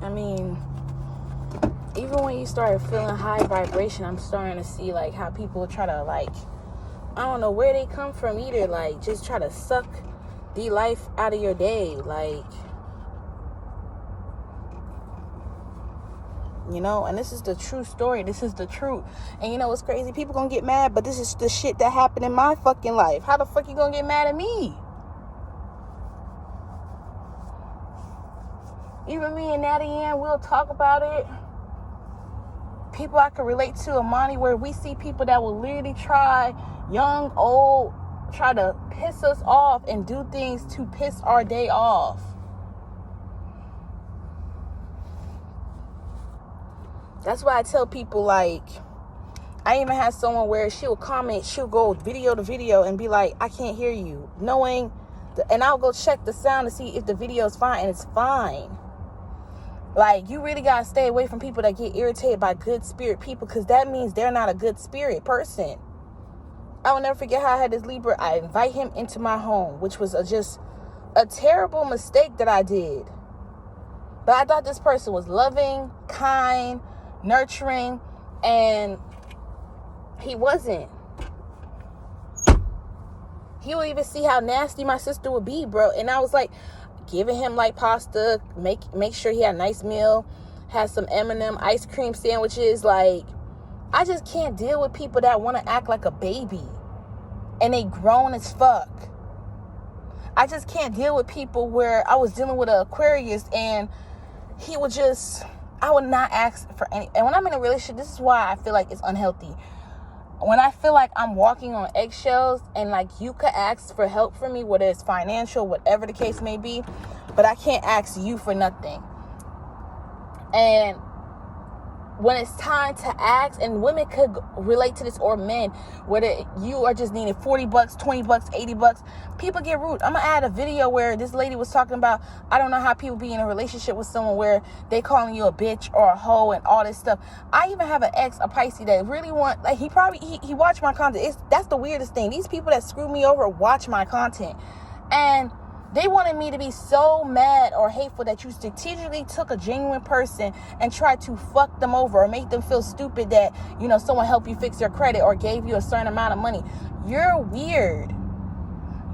I mean, even when you start feeling high vibration, I'm starting to see, like, how people try to, like, I don't know where they come from either, like, just try to suck the life out of your day, like, you know. And this is the true story. This is the truth. And you know what's crazy? People gonna get mad, but this is the shit that happened in my fucking life. How the fuck you gonna get mad at me? Even me and Natty Ann, we'll talk about it. People I can relate to, Amani, where we see people that will literally try, young, old, try to piss us off and do things to piss our day off. That's why I tell people, like, I even had someone where she'll comment, she'll go video to video and be like, I can't hear you, knowing, and I'll go check the sound to see if the video is fine, and it's fine. Like, you really gotta stay away from people that get irritated by good spirit people, because that means they're not a good spirit person. I will never forget how I had this Libra. I invite him into my home, which was just a terrible mistake that I did. But I thought this person was loving, kind, nurturing, and he wasn't. He would even see how nasty my sister would be, bro. And I was like, giving him like pasta, make sure he had a nice meal, had some M&M ice cream sandwiches. Like, I just can't deal with people that want to act like a baby and they grown as fuck. I just can't deal with people where I was dealing with an Aquarius and he would just, I would not ask for any. And when I'm in a relationship, this is why I feel like it's unhealthy. When I feel like I'm walking on eggshells and like you could ask for help from me, whether it's financial, whatever the case may be, but I can't ask you for nothing. And when it's time to ask, and women could relate to this, or men, whether you are just needing $40, $20, $80, people get rude. I'm gonna add a video where this lady was talking about, I don't know how people be in a relationship with someone where they calling you a bitch or a hoe and all this stuff. I even have an ex, a Pisces, that really want, like, he watched my content. That's the weirdest thing. These people that screw me over watch my content, and they wanted me to be so mad or hateful that you strategically took a genuine person and tried to fuck them over or make them feel stupid that, you know, someone helped you fix your credit or gave you a certain amount of money. You're weird.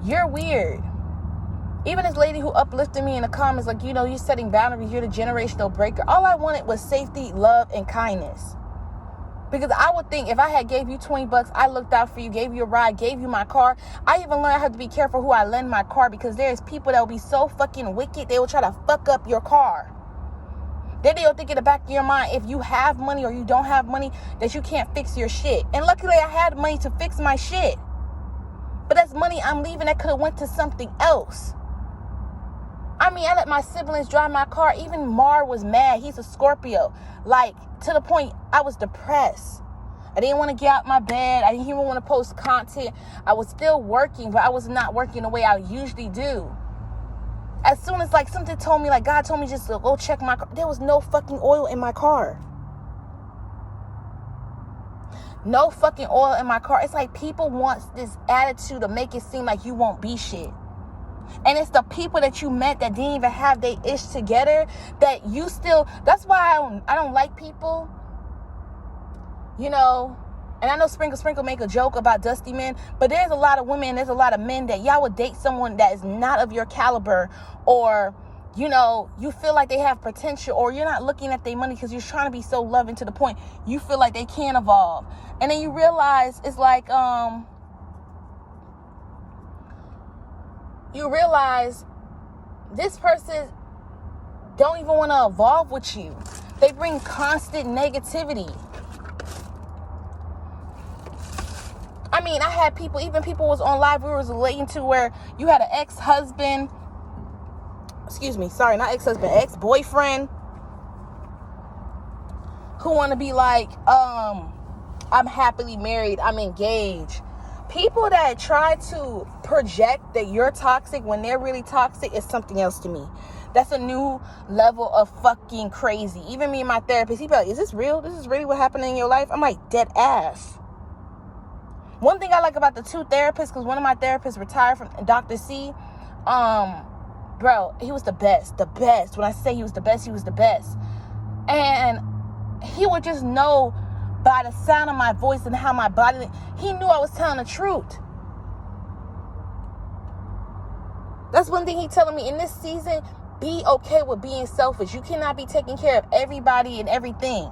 You're weird. Even this lady who uplifted me in the comments, like, you know, you're setting boundaries, you're the generational breaker. All I wanted was safety, love, and kindness. Because I would think if I had gave you $20, I looked out for you, gave you a ride, gave you my car. I even learned I have to be careful who I lend my car, because there's people that will be so fucking wicked, they will try to fuck up your car. Then they'll think in the back of your mind, if you have money or you don't have money, that you can't fix your shit. And luckily I had money to fix my shit. But that's money I'm leaving that could have went to something else. I mean, I let my siblings drive my car. Even Mar was mad. He's a Scorpio. Like, to the point I was depressed. I didn't want to get out my bed. I didn't even want to post content. I was still working, but I was not working the way I usually do. As soon as, like, something told me, like, God told me just to go check my car, there was no fucking oil in my car. No fucking oil in my car. It's like people want this attitude to make it seem like you won't be shit. And it's the people that you met that didn't even have their ish together that you still, that's why I don't like people, you know. And I know Sprinkle make a joke about dusty men, but there's a lot of women, there's a lot of men that y'all would date someone that is not of your caliber, or, you know, you feel like they have potential, or you're not looking at their money because you're trying to be so loving to the point you feel like they can't evolve. And then you realize it's like, you realize this person don't even want to evolve with you. They bring constant negativity. I mean, I had people, even people was on live we was relating to, where you had an ex-husband, ex-boyfriend, who want to be like, I'm happily married, I'm engaged. People that try to project that you're toxic when they're really toxic is something else to me. That's a new level of fucking crazy. Even me and my therapist, he be like, is this real? This is really what happened in your life? I'm like, dead ass. One thing I like about the two therapists, because one of my therapists retired from Dr. C, Bro, he was the best. The best. When I say he was the best, he was the best. And he would just know by the sound of my voice and how my body, he knew I was telling the truth. That's one thing he telling me in this season. Be okay with being selfish. You cannot be taking care of everybody and everything.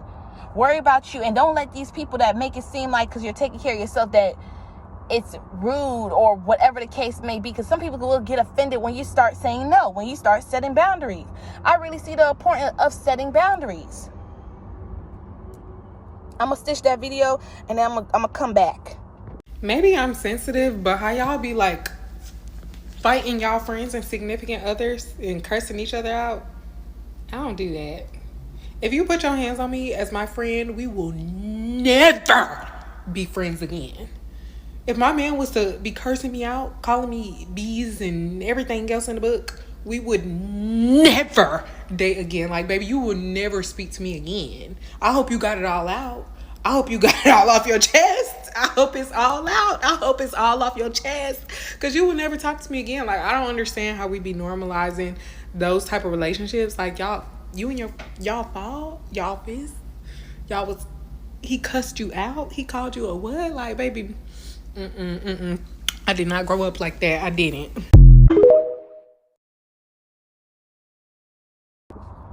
Worry about you, and don't let these people that make it seem like because you're taking care of yourself that it's rude or whatever the case may be, because some people will get offended when you start saying no, when you start setting boundaries. I really see the importance of setting boundaries. I'm gonna stitch that video and then I'm gonna come back. Maybe I'm sensitive, but how y'all be like fighting y'all friends and significant others and cursing each other out? I don't do that. If you put your hands on me as my friend, we will never be friends again. If my man was to be cursing me out, calling me bees and everything else in the book, we would never date again. Like, baby, you will never speak to me again. I hope you got it all out. I hope you got it all off your chest. I hope it's all out. I hope it's all off your chest. Because you will never talk to me again. Like, I don't understand how we be normalizing those type of relationships. Like, y'all, you and y'all fall, y'all fist, y'all was, he cussed you out. He called you a what? Like, baby, I did not grow up like that. I didn't.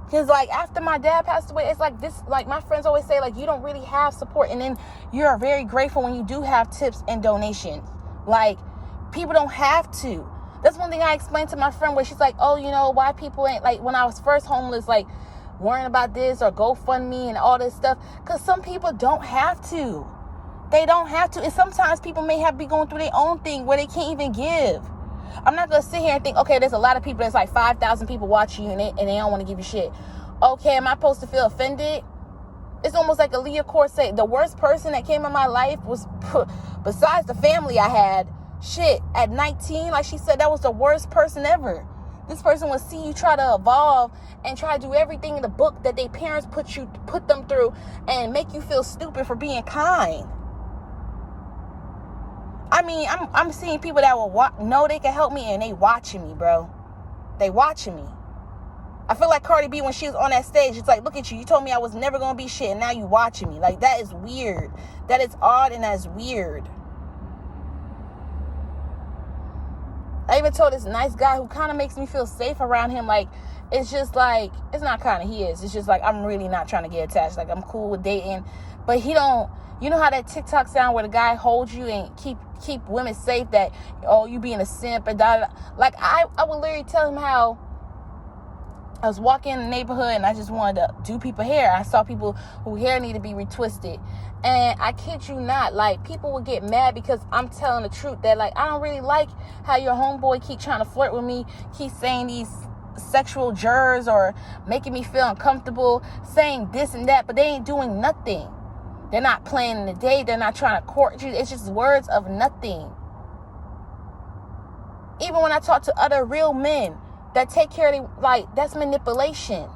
Because, like, after my dad passed away, it's like this, like, my friends always say, like, you don't really have support. And then you're very grateful when you do have tips and donations. Like, people don't have to. That's one thing I explained to my friend where she's like, oh, you know, why people ain't, like, when I was first homeless, like, worrying about this or GoFundMe and all this stuff. Because some people don't have to. They don't have to. And sometimes people may have to be going through their own thing where they can't even give. I'm not going to sit here and think, okay, there's a lot of people, there's like 5,000 people watching you and they don't want to give you shit. Okay, am I supposed to feel offended? It's almost like Aaliyah Court said, the worst person that came in my life was, besides the family I had, shit, at 19, like she said, that was the worst person ever. This person will see you try to evolve and try to do everything in the book that their parents put them through and make you feel stupid for being kind. I mean, I'm seeing people that will know they can help me and they watching me, bro. They watching me. I feel like Cardi B when she was on that stage. It's like, look at you. You told me I was never going to be shit and now you watching me. Like, that is weird. That is odd and that's weird. I even told this nice guy who kind of makes me feel safe around him. Like, it's just like, it's not kind of, he is. It's just like, I'm really not trying to get attached. Like, I'm cool with dating. But he don't, you know how that TikTok sound where the guy holds you and keep women safe that, oh, you being a simp and da. Like, I would literally tell him how I was walking in the neighborhood and I just wanted to do people hair. I saw people who hair need to be retwisted. And I kid you not, like, people would get mad because I'm telling the truth that, like, I don't really like how your homeboy keep trying to flirt with me, keep saying these sexual jurors or making me feel uncomfortable, saying this and that, but they ain't doing nothing. They're not playing the date. They're not trying to court you. It's just words of nothing. Even when I talk to other real men that take care of them, like, that's manipulation.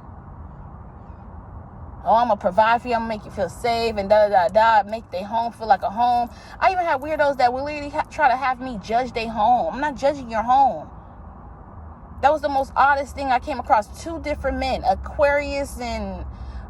Oh, I'm going to provide for you. I'm going to make you feel safe and da-da-da-da. Make their home feel like a home. I even have weirdos that will literally try to have me judge their home. I'm not judging your home. That was the most oddest thing I came across. 2 different men, Aquarius and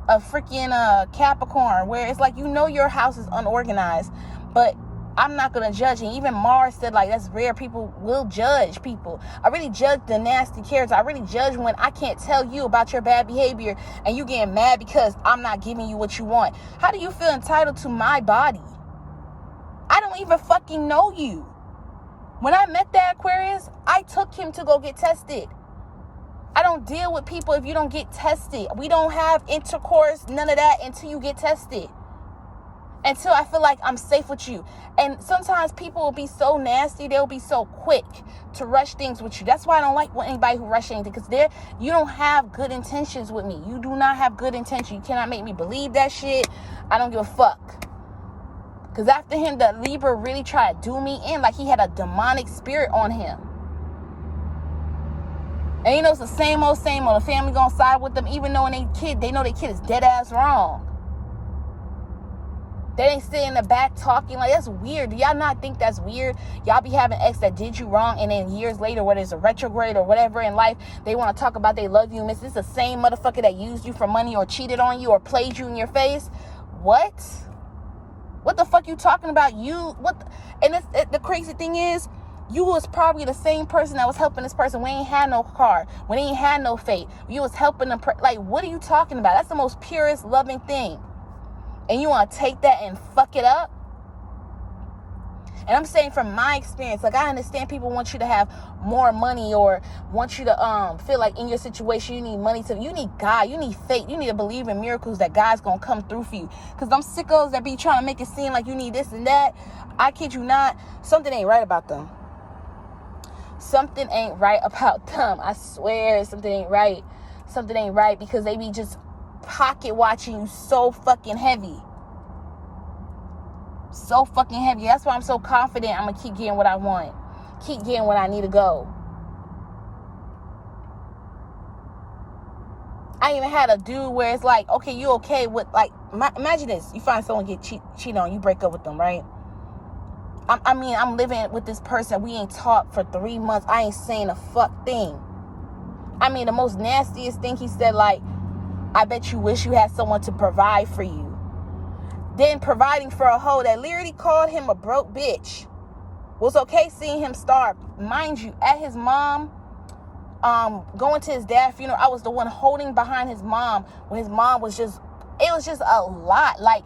a freaking Capricorn, where it's like, you know, your house is unorganized, but I'm not going to judge. And even Mars said, like, that's rare. People will judge people. I really judge the nasty character. I really judge when I can't tell you about your bad behavior and you getting mad because I'm not giving you what you want. How do you feel entitled to my body? I don't even fucking know you. When I met that Aquarius, I took him to go get tested. I don't deal with people if you don't get tested. We don't have intercourse, none of that, until you get tested. Until I feel like I'm safe with you. And sometimes people will be so nasty, they'll be so quick to rush things with you. That's why I don't like anybody who rush anything, because you don't have good intentions with me. You do not have good intention. You cannot make me believe that shit. I don't give a fuck. Because after him, the Libra really tried to do me in, like he had a demonic spirit on him. And you know, it's the same old. The family gonna side with them, even though they know their kid is dead ass wrong. They ain't sitting in the back talking. Like, that's weird. Do y'all not think that's weird? Y'all be having ex that did you wrong, and then years later, whether it's a retrograde or whatever in life, they want to talk about they love you. Miss, this the same motherfucker that used you for money or cheated on you or played you in your face. What? What the fuck you talking about? The crazy thing is, you was probably the same person that was helping this person. We ain't had no car. We ain't had no fate. You was helping them. Like, what are you talking about? That's the most purest, loving thing. And you want to take that and fuck it up? And I'm saying from my experience, like, I understand people want you to have more money or want you to feel like in your situation you need money you need God, you need faith, you need to believe in miracles that God's gonna come through for you. Because them sickos that be trying to make it seem like you need this and that, I kid you not, something ain't right about them. Something ain't right about them. I swear something ain't right. Something ain't right, because they be just pocket watching you so fucking heavy. So fucking heavy. That's why I'm so confident I'm gonna keep getting what I want. Keep getting what I need to go. I even had a dude where it's like, okay, you okay with, like, imagine this. You find someone get cheat on you, break up with them, right? I'm living with this person. We ain't talked for 3 months. I ain't saying a fuck thing. I mean, the most nastiest thing he said, like, I bet you wish you had someone to provide for you. Then providing for a hoe that literally called him a broke bitch. Was okay seeing him starve. Mind you, at his mom, going to his dad's funeral, I was the one holding behind his mom when his mom was just, it was just a lot. Like,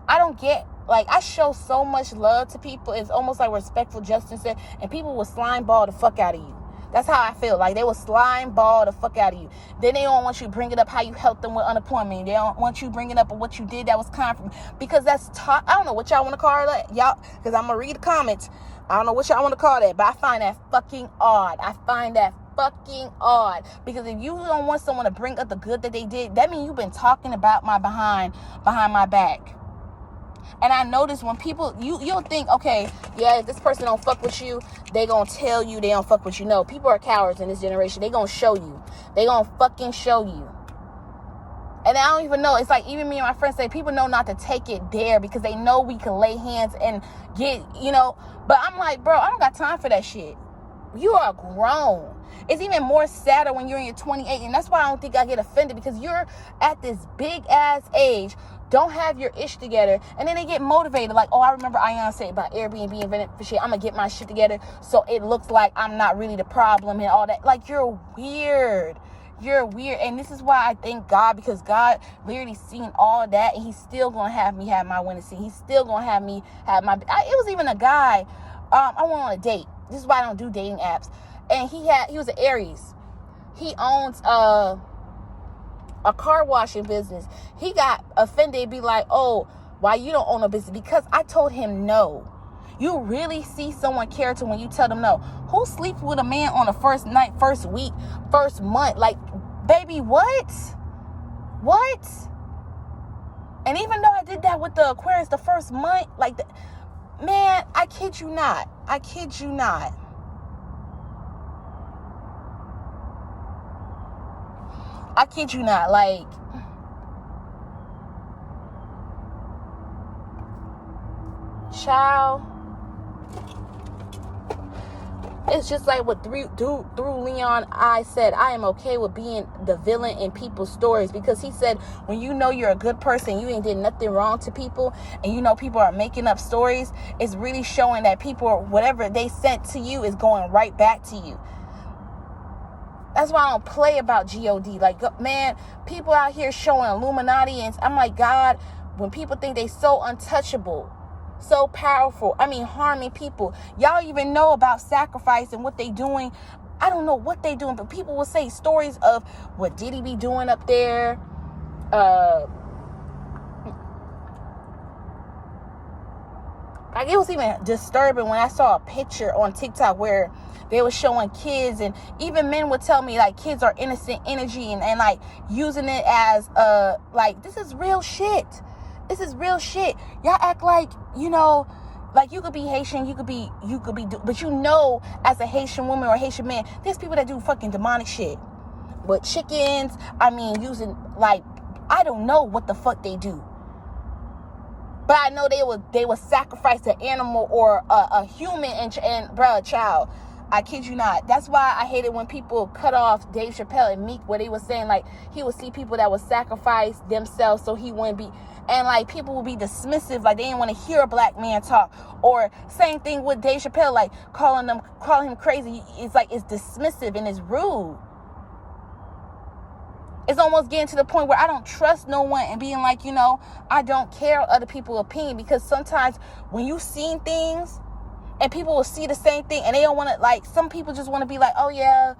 I don't get, like, I show so much love to people. It's almost like respectful, Justin said, and people will slime ball the fuck out of you. That's how I feel. Like, they will slime ball the fuck out of you. Then they don't want you to bring it up how you helped them with unemployment. They don't want you bringing up what you did that was kind for, because that's I don't know what y'all want to call that, y'all, because I'm gonna read the comments. I don't know what y'all want to call that, but I find that fucking odd. I find that fucking odd, because if you don't want someone to bring up the good that they did, that means you've been talking about my behind my back. And I notice when people, you'll think, okay, yeah, if this person don't fuck with you, they gonna tell you they don't fuck with you. No, people are cowards in this generation. They gonna show you. They gonna fucking show you. And I don't even know. It's like, even me and my friends say, people know not to take it there because they know we can lay hands and get, But I'm like, bro, I don't got time for that shit. You are grown. It's even more sadder when you're in your 28. And that's why I don't think I get offended, because you're at this big ass age, don't have your ish together, and then they get motivated like, oh, I remember Ayan said about Airbnb invented for shit, I'm gonna get my shit together so it looks like I'm not really the problem and all that. Like, you're weird. And this is why I thank God, because God literally seen all that, and he's still gonna have me have my winning seat. He's still gonna have me have my, it was even a guy, I went on a date. This is why I don't do dating apps. And he was an Aries. He owns a car washing business. He got offended, be like, oh, why you don't own a business? Because I told him no. You really see someone character when you tell them no. Who sleeps with a man on the first night, first week, first month? Like, baby, what? And even though I did that with the Aquarius the first month, like, man, I kid you not. Like, child, it's just like what through Leon I said, I am okay with being the villain in people's stories, because he said, when you know you're a good person, you ain't did nothing wrong to people, and you know people are making up stories, it's really showing that people, whatever they sent to you is going right back to you. That's why I don't play about G-O-D. Like, man, people out here showing Illuminati, and I'm like, God, when people think they so untouchable, so powerful, I mean, harming people. Y'all even know about sacrifice and what they doing. I don't know what they doing, but people will say stories of what Diddy be doing up there. Like, it was even disturbing when I saw a picture on TikTok where they were showing kids, and even men would tell me, like, kids are innocent energy, and like using it as like, this is real shit. Y'all act like, like, you could be Haitian, you could be but as a Haitian woman or a Haitian man, there's people that do fucking demonic shit with chickens. I mean, using, like, I don't know what the fuck they do. But I know they would sacrifice an animal or a human and bro, child. I kid you not. That's why I hated when people cut off Dave Chappelle and Meek, where they were saying like he would see people that would sacrifice themselves so he wouldn't be, and like people would be dismissive, like they didn't want to hear a black man talk. Or same thing with Dave Chappelle, like calling him crazy. It's like it's dismissive and it's rude. It's almost getting to the point where I don't trust no one and being like, I don't care other people's opinion, because sometimes when you seen things and people will see the same thing and they don't want to, like, some people just want to be like, oh yeah,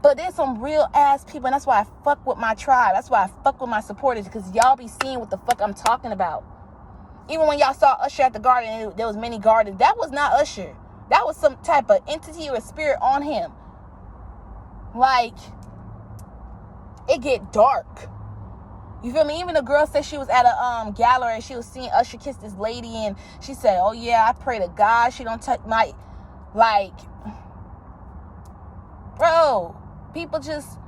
but there's some real ass people, and that's why I fuck with my tribe. That's why I fuck with my supporters, because y'all be seeing what the fuck I'm talking about. Even when y'all saw Usher at the Garden and there was many gardens, that was not Usher. That was some type of entity or spirit on him. Like, it get dark. You feel me? Even the girl said she was at a gallery and she was seeing Usher kiss this lady, and she said, oh yeah, I pray to God she don't touch my, like, bro, people just,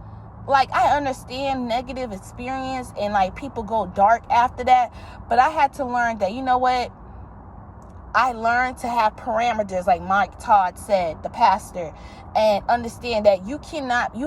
like, I understand negative experience and like people go dark after that, but I had to learn that, you know what? I learned to have parameters, like Mike Todd said, the pastor, and understand that you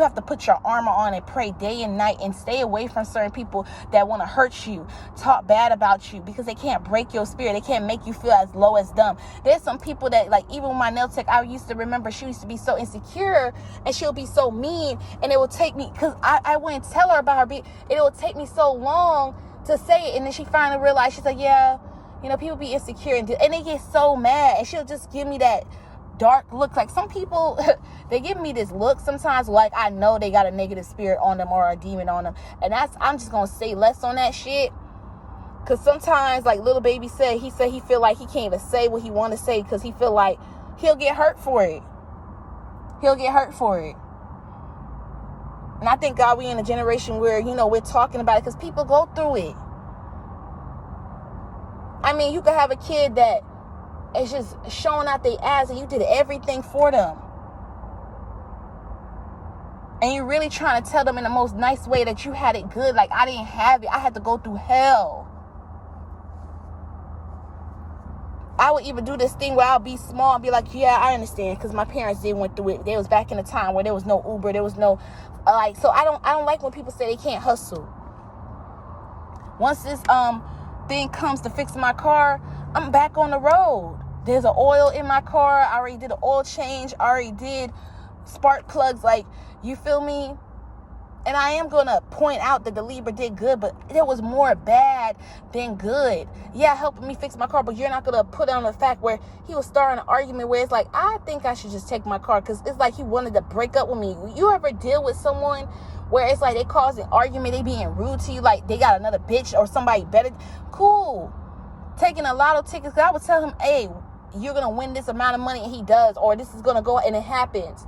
have to put your armor on and pray day and night and stay away from certain people that want to hurt you, talk bad about you, because they can't break your spirit. They can't make you feel as low as dumb. There's some people that, like, even with my nail tech, I used to remember she used to be so insecure and she'll be so mean, and it will take me, because I wouldn't tell her about her it will take me so long to say it, and then she finally realized, she's like, yeah, people be insecure and they get so mad, and she'll just give me that dark look. Like, some people, they give me this look sometimes like I know they got a negative spirit on them or a demon on them, and I'm just gonna say less on that shit, because sometimes, like Little Baby said he feel like he can't even say what he want to say because he feel like he'll get hurt for it. And I thank God we in a generation where, we're talking about it, because people go through it. I mean, you could have a kid that is just showing out their ass and you did everything for them. And you're really trying to tell them in the most nice way that you had it good. Like, I didn't have it. I had to go through hell. I would even do this thing where I'll be small and be like, yeah, I understand, because my parents did went through it. They was back in a time where there was no Uber. There was no, so I don't like when people say they can't hustle. Once this, thing comes to fix my car, I'm back on the road. There's an oil in my car. I already did an oil change. I already did spark plugs. Like, you feel me? And I am gonna point out that the Libra did good, but there was more bad than good. Yeah, helping me fix my car, but you're not gonna put on the fact where he was starting an argument where it's like, I think I should just take my car, because it's like he wanted to break up with me. You ever deal with someone where it's like they cause an argument, they being rude to you, like they got another bitch or somebody better? Cool. Taking a lotto tickets, because I would tell him, hey, you're going to win this amount of money, and he does, or this is going to go, and it happens.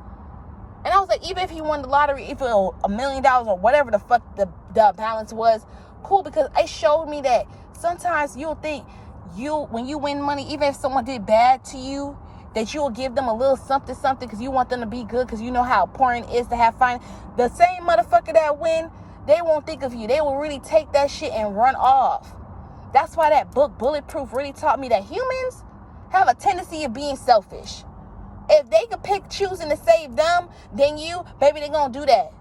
And I was like, even if he won the lottery, if it was $1 million or whatever the fuck the balance was, cool, because it showed me that sometimes you'll think when you win money, even if someone did bad to you, that you will give them a little something, because you want them to be good, because you know how important it is to have fun. The same motherfucker that win, they won't think of you. They will really take that shit and run off. That's why that book, Bulletproof, really taught me that humans have a tendency of being selfish. If they could pick choosing to save them than you, baby, they're going to do that.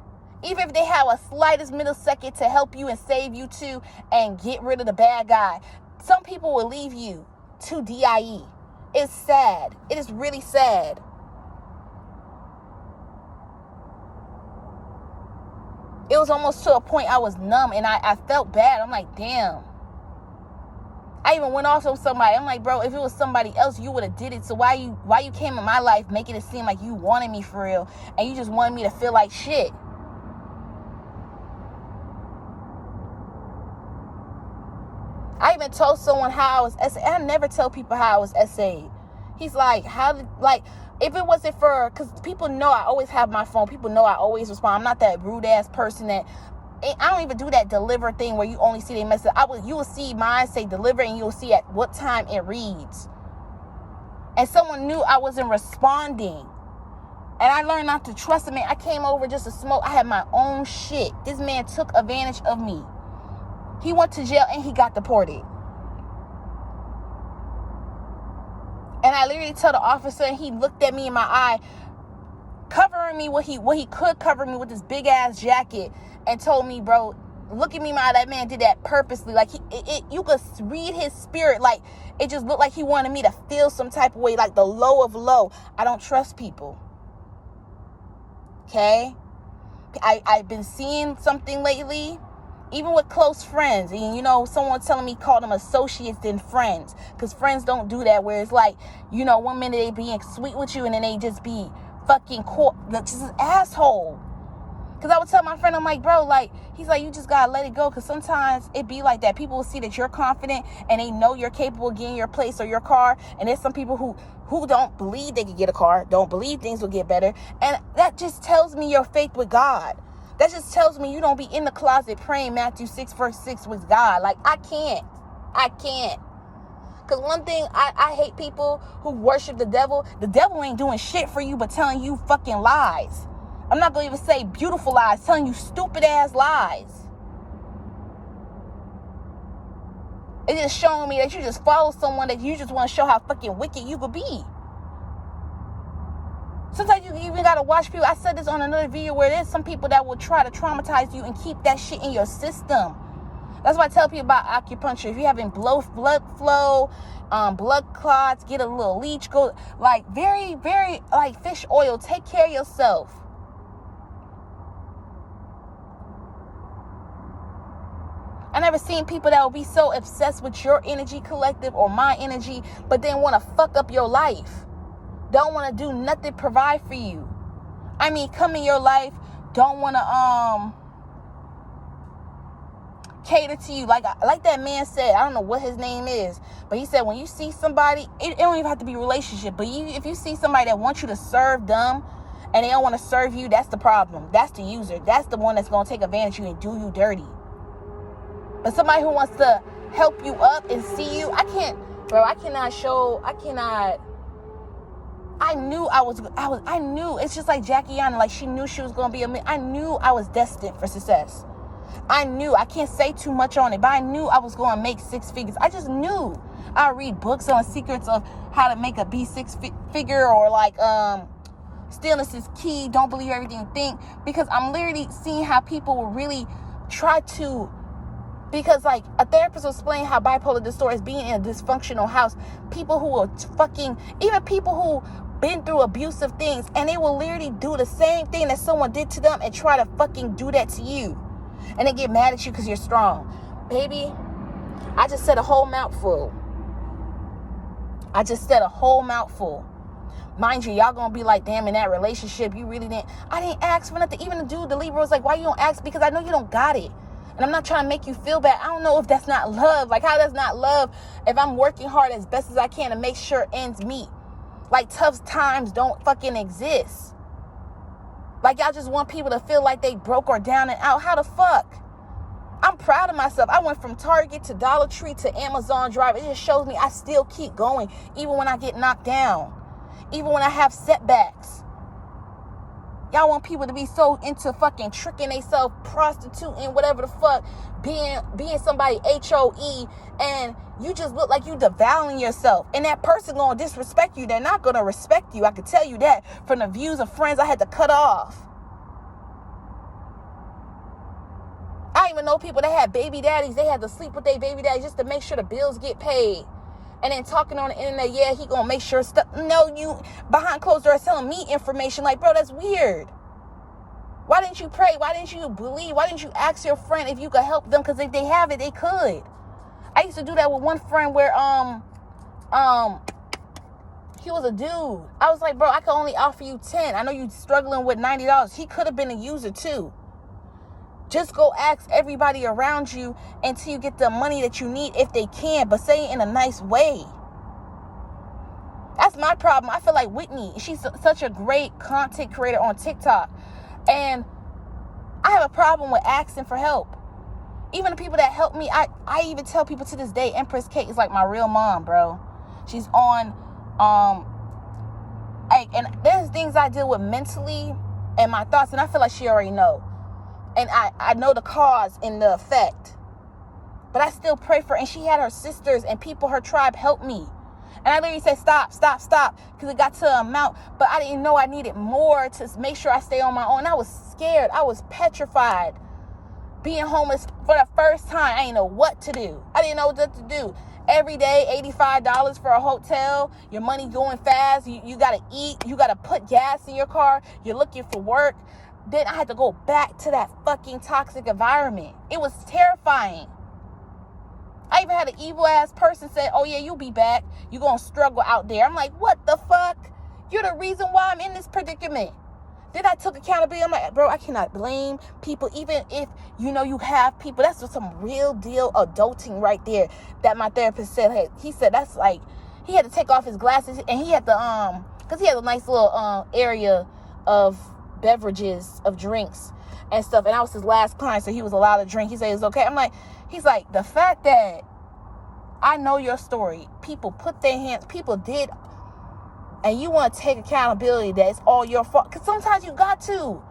Even if they have a slightest millisecond to help you and save you too and get rid of the bad guy. Some people will leave you to DIE. It's sad. It is really sad. It was almost to a point I was numb and I felt bad. I'm like, damn. I even went off on somebody. I'm like, bro, if it was somebody else, you would have did it. So why you came in my life making it seem like you wanted me for real and you just wanted me to feel like shit? I even told someone how I was essayed. I never tell people how I was essayed. He's like, if it wasn't for, because people know I always have my phone. People know I always respond. I'm not that rude ass person that, I don't even do that deliver thing where you only see their message. You will see mine say deliver and you'll see at what time it reads. And someone knew I wasn't responding. And I learned not to trust him. Man, I came over just to smoke. I had my own shit. This man took advantage of me. He went to jail and he got deported. I literally tell the officer, and he looked at me in my eye, covering me what he could cover me with this big ass jacket, and told me, bro, look at me, my that man did that purposely. Like you could read his spirit. Like it just looked like he wanted me to feel some type of way, like the low of low. I don't trust people. Okay, I've been seeing something lately, even with close friends, and you know, someone telling me call them associates than friends, because friends don't do that. Where it's like, you know, one minute they being sweet with you, and then they just be fucking just an asshole. Because I would tell my friend, I'm like, bro, like, he's like, you just gotta let it go, because sometimes it be like that. People will see that you're confident, and they know you're capable of getting your place or your car, and there's some people who don't believe they can get a car, don't believe things will get better, and that just tells me your faith with God. That just tells me you don't be in the closet praying Matthew 6 verse 6 with God. Like, I can't. Because one thing, I hate people who worship the devil. The devil ain't doing shit for you but telling you fucking lies. I'm not going to even say beautiful lies, telling you stupid ass lies. It's just showing me that you just follow someone that you just want to show how fucking wicked you could be. Sometimes you even got to watch people. I said this on another video where there's some people that will try to traumatize you and keep that shit in your system. That's why I tell people about acupuncture. If you're having blood flow, blood clots, get a little leech, go like very, very like fish oil. Take care of yourself. I never seen people that will be so obsessed with your energy collective or my energy, but then want to fuck up your life. Don't want to do nothing, provide for you. I mean, come in your life, don't want to cater to you. Like that man said, I don't know what his name is, but he said when you see somebody, it don't even have to be a relationship, but if you see somebody that wants you to serve them and they don't want to serve you, that's the problem. That's the user. That's the one that's going to take advantage of you and do you dirty. But somebody who wants to help you up and see you, I knew it's just like Jackie Yana, like she knew she was going to be I knew I was destined for success. I knew, I can't say too much on it, but I knew I was going to make six figures. I just knew. I read books on secrets of how to make a B6 figure, or like stillness is key, don't believe everything you think, because I'm literally seeing how people will really try to, because like a therapist will explain how bipolar disorder is being in a dysfunctional house. People who are even people who been through abusive things, and they will literally do the same thing that someone did to them and try to fucking do that to you. And they get mad at you because you're strong. Baby, I just said a whole mouthful. Mind you, y'all gonna be like, damn, in that relationship, you really didn't. I didn't ask for nothing. Even the dude, the Libra, was like, why you don't ask? Because I know you don't got it. And I'm not trying to make you feel bad. I don't know if that's not love. Like, how that's not love if I'm working hard as best as I can to make sure ends meet? Like, tough times don't fucking exist. Like, y'all just want people to feel like they broke or down and out. How the fuck? I'm proud of myself. I went from Target to Dollar Tree to Amazon Drive. It just shows me I still keep going, even when I get knocked down, even when I have setbacks. Y'all want people to be so into fucking tricking themselves, prostituting, whatever the fuck, being somebody HOE, and you just look like you devaluing yourself. And that person gonna disrespect you. They're not gonna respect you. I can tell you that from the views of friends I had to cut off. I even know people that had baby daddies. They had to sleep with their baby daddies just to make sure the bills get paid. And then talking on the internet, yeah, he gonna make sure stuff. No, you behind closed doors telling me information. Like, bro, that's weird. Why didn't you pray? Why didn't you believe? Why didn't you ask your friend if you could help them? Because if they have it, they could. I used to do that with one friend where he was a dude. I was like, bro, I can only offer you 10. I know you're struggling with $90. He could have been a user too. Just go ask everybody around you until you get the money that you need if they can, but say it in a nice way. That's my problem. I feel like Whitney, she's such a great content creator on TikTok. And I have a problem with asking for help. Even the people that help me, I even tell people to this day, Empress Kate is like my real mom, bro. She's on, and there's things I deal with mentally and my thoughts, and I feel like she already know. And I know the cause and the effect. But I still pray for her. And she had her sisters and people, her tribe, help me. And I literally said, stop, because it got to an amount, but I didn't know I needed more to make sure I stay on my own. I was scared. I was petrified. Being homeless for the first time, I didn't know what to do. I didn't know what to do. Every day, $85 for a hotel. Your money going fast. You got to eat. You got to put gas in your car. You're looking for work. Then I had to go back to that fucking toxic environment. It was terrifying. I even had an evil ass person say, oh yeah, you'll be back. You're going to struggle out there. I'm like, what the fuck? You're the reason why I'm in this predicament. Then I took accountability. I'm like, bro, I cannot blame people. Even if, you have people. That's just some real deal adulting right there that my therapist said. Hey, he said that's like, he had to take off his glasses. And he had to, because he had a nice little area of beverages, of drinks and stuff. And I was his last client, so he was allowed to drink. He said it's okay. I'm like, he's like, the fact that I know your story. People put their hands, people did, and you want to take accountability that it's all your fault. Because sometimes you got to.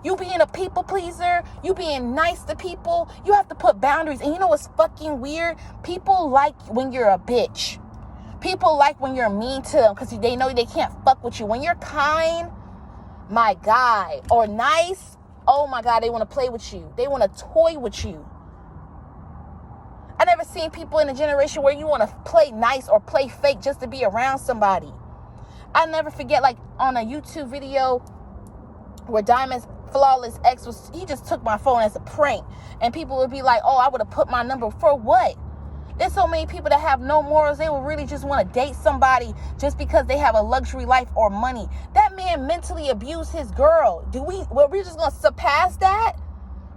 You being a people pleaser, you being nice to people, you have to put boundaries. And you know what's fucking weird? People like when you're a bitch. People like when you're mean to them because they know they can't fuck with you. When you're kind, my guy, or nice, oh my God, they want to play with you. They want to toy with you. I never seen people in a generation where you want to play nice or play fake just to be around somebody. I never forget, like, on a YouTube video where Diamond's flawless ex he just took my phone as a prank. And people would be like, oh, I would have put my number for what? There's so many people that have no morals. They would really just want to date somebody just because they have a luxury life or money. That man mentally abused his girl. We're just going to surpass that?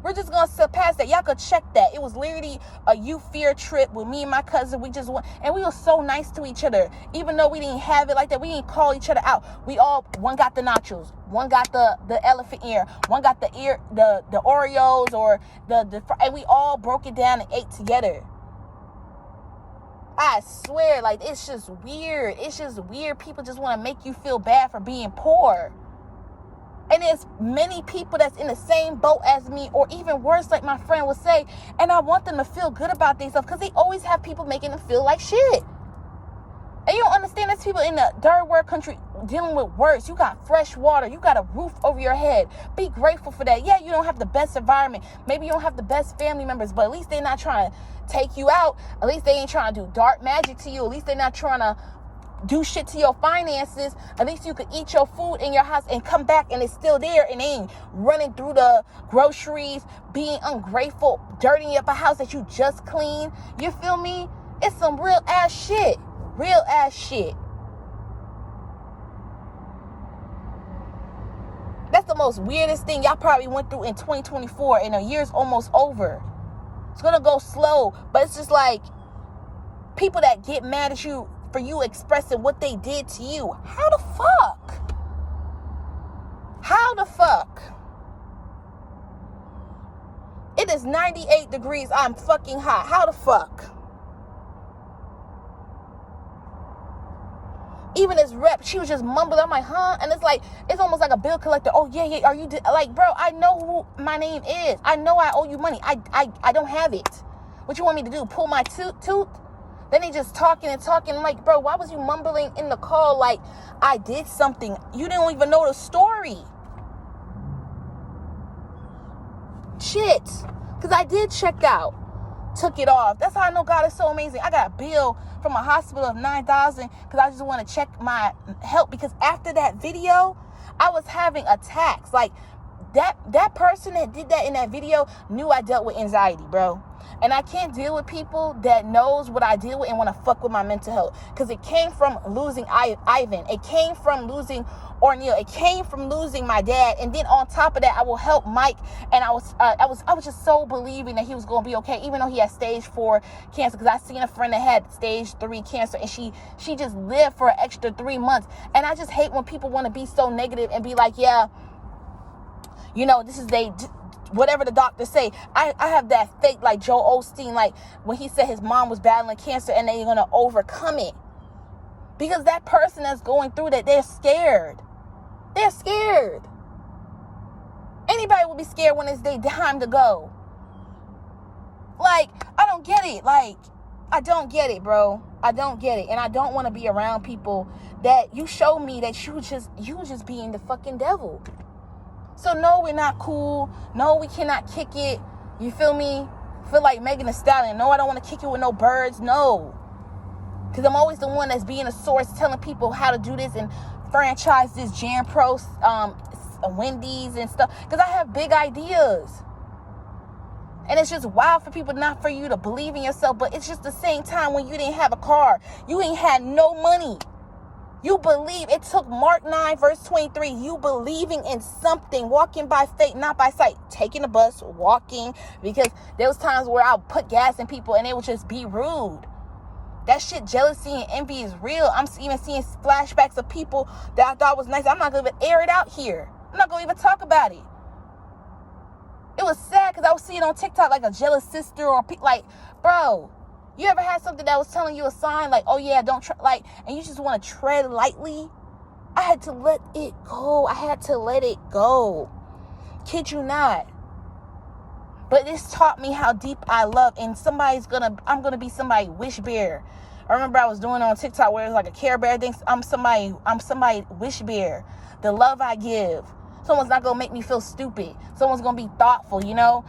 We're just going to surpass that. Y'all could check that. It was literally a youth fear trip with me and my cousin. We just went, and we were so nice to each other. Even though we didn't have it like that, we didn't call each other out. One got the nachos. One got the elephant ear. One got the Oreos or and we all broke it down and ate together. I swear, like, it's just weird. It's just weird. People just want to make you feel bad for being poor. And there's many people that's in the same boat as me, or even worse, like my friend would say, and I want them to feel good about themselves because they always have people making them feel like shit. And you don't understand, there's people in the third world country dealing with worse. You got fresh water. You got a roof over your head. Be grateful for that. Yeah, you don't have the best environment. Maybe you don't have the best family members, but at least they're not trying to take you out. At least they ain't trying to do dark magic to you. At least they're not trying to do shit to your finances. At least you could eat your food in your house and come back and it's still there, and they ain't running through the groceries, being ungrateful, dirtying up a house that you just cleaned. You feel me? It's some real ass shit. Real ass shit. That's the most weirdest thing y'all probably went through in 2024, and a year's almost over. It's gonna go slow, but it's just like people that get mad at you for you expressing what they did to you. How the fuck? How the fuck? It is 98 degrees. I'm fucking hot. How the fuck? Even this rep, she was just mumbling. I'm like, huh? And it's like, it's almost like a bill collector. Oh, yeah. Are you like, bro, I know who my name is. I know I owe you money. I don't have it. What you want me to do? Pull my tooth? Then they just talking. I'm like, bro, why was you mumbling in the call like I did something? You didn't even know the story. Shit. Because I did check out. Took it off. That's how I know God is so amazing. I got a bill from a hospital of $9,000 because I just want to check my health. Because after that video, I was having attacks. Like, that person that did that in that video knew I dealt with anxiety, bro. And I can't deal with people that knows what I deal with and want to fuck with my mental health. Because it came from losing Ivan. It came from losing Orneal. It came from losing my dad. And then on top of that, I will help Mike. And I was just so believing that he was going to be okay, even though he had stage 4 cancer. Because I seen a friend that had stage 3 cancer, and she just lived for an extra 3 months. And I just hate when people want to be so negative and be like, yeah, this is whatever the doctors say. I have that fake, like Joel Osteen, like when he said his mom was battling cancer and they're going to overcome it. Because that person that's going through that, they're scared. They're scared. Anybody will be scared when it's their time to go. Like, I don't get it. Like, I don't get it, bro. I don't get it. And I don't want to be around people that you show me that you just being the fucking devil. So no, we're not cool. No, we cannot kick it. You feel me? Feel like Megan Thee Stallion. No, I don't want to kick it with no birds. No. Because I'm always the one that's being a source, telling people how to do this and franchise this Jam Pro, Wendy's and stuff. Because I have big ideas. And it's just wild for people, not for you to believe in yourself. But it's just the same time when you didn't have a car. You ain't had no money. You believe. It took Mark 9 verse 23. You believing in something. Walking by faith, not by sight. Taking the bus, walking. Because there was times where I would put gas in people and they would just be rude. That shit, jealousy and envy is real. I'm even seeing flashbacks of people that I thought was nice. I'm not going to even air it out here. I'm not going to even talk about it. It was sad because I was seeing on TikTok like a jealous sister or like, bro, you ever had something that was telling you a sign like, oh yeah, don't like, and you just want to tread lightly? I had to let it go. I had to let it go. Kid you not. But this taught me how deep I love, and I'm gonna be somebody wish bear. I remember I was doing it on TikTok where it was like a Care Bear thing. I'm somebody wish bear. The love I give. Someone's not gonna make me feel stupid. Someone's gonna be thoughtful, you know?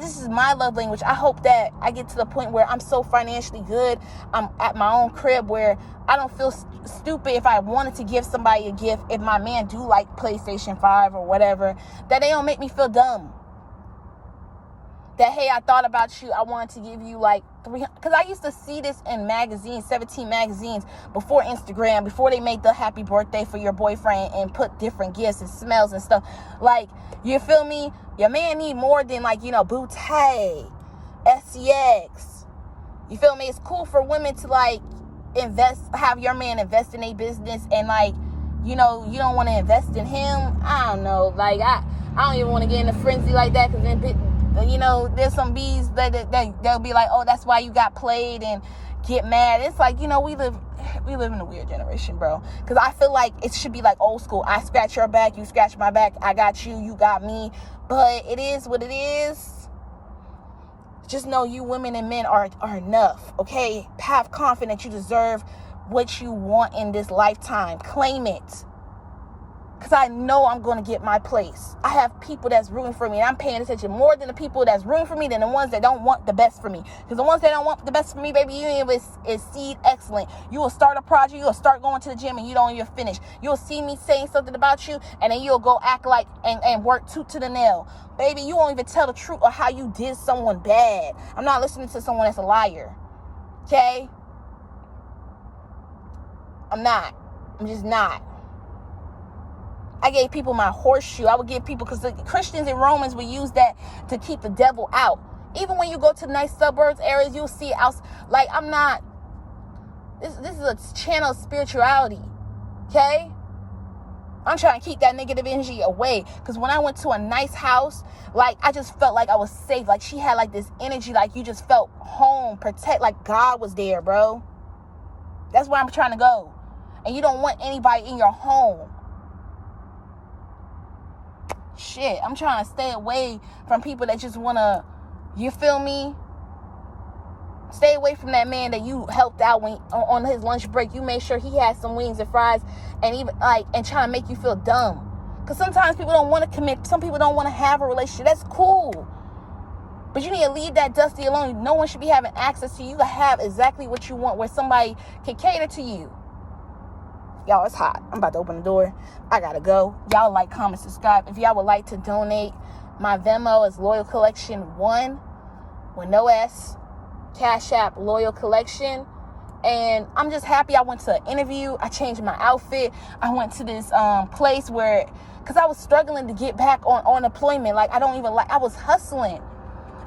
This is my love language. I hope that I get to the point where I'm so financially good. I'm at my own crib where I don't feel stupid if I wanted to give somebody a gift. If my man do like PlayStation 5 or whatever, that they don't make me feel dumb. That, hey, I thought about you. I wanted to give you like 300. Because I used to see this in magazines, 17 magazines, before Instagram, before they made the happy birthday for your boyfriend and put different gifts and smells and stuff. Like, you feel me? Your man need more than like, Boutte, SCX. You feel me? It's cool for women to like have your man invest in a business and like, you don't want to invest in him. I don't know. Like, I don't even want to get in a frenzy like that because then there's some bees that they'll be like, oh, that's why you got played and get mad. It's like, we live in a weird generation, bro. Because I feel like it should be like old school. I scratch your back, you scratch my back. I got you, you got me. But it is what it is. Just know you women and men are enough, okay? Have confidence you deserve what you want in this lifetime. Claim it. Because I know I'm going to get my place. I have people that's rooting for me. And I'm paying attention more than the people that's rooting for me than the ones that don't want the best for me. Because the ones that don't want the best for me, baby, you ain't even exceed excellent. You will start a project. You will start going to the gym and you don't even finish. You'll see me saying something about you and then you'll go act like and work tooth to the nail. Baby, you won't even tell the truth or how you did someone bad. I'm not listening to someone that's a liar. Okay? I'm not. I'm just not. I gave people my horseshoe. I would give people, because the Christians and Romans would use that to keep the devil out. Even when you go to nice suburbs areas, you'll see out. Like, I'm not. This is a channel of spirituality. Okay? I'm trying to keep that negative energy away. Because when I went to a nice house, like, I just felt like I was safe. Like, she had like this energy, like you just felt home, protect, like God was there, bro. That's where I'm trying to go. And you don't want anybody in your home. Shit, I'm trying to stay away from people that just want to, you feel me? Stay away from that man that you helped out when on his lunch break. You made sure he had some wings and fries and even and trying to make you feel dumb. Because sometimes people don't want to commit. Some people don't want to have a relationship. That's cool. But you need to leave that dusty alone. No one should be having access to you. You can have exactly what you want where somebody can cater to you. Y'all, it's hot. I'm about to open the door. I gotta go. Y'all like, comment, subscribe. If y'all would like to donate, my Venmo is loyalcollection1 with no S. Cash App Loyal Collection. And I'm just happy I went to an interview. I changed my outfit. I went to this place where, because I was struggling to get back on unemployment. Like, I was hustling.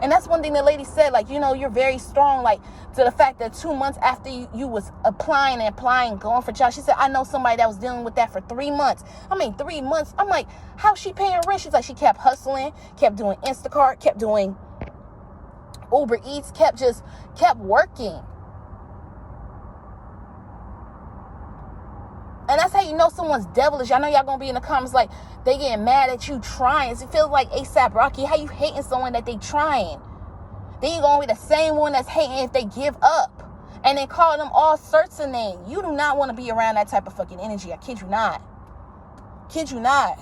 And that's one thing the lady said, like, you're very strong, like, to the fact that 2 months after you was applying, going for jobs. She said, I know somebody that was dealing with that for 3 months. 3 months. I'm like, how's she paying rent? She's like, she kept hustling, kept doing Instacart, kept doing Uber Eats, kept working. And that's how you know someone's devilish. I know y'all gonna be in the comments like, they getting mad at you trying. It feels like ASAP Rocky. How you hating someone that they trying? Then you gonna be the same one that's hating if they give up. And then calling them all sorts of names. You do not want to be around that type of fucking energy. I kid you not. Kid you not.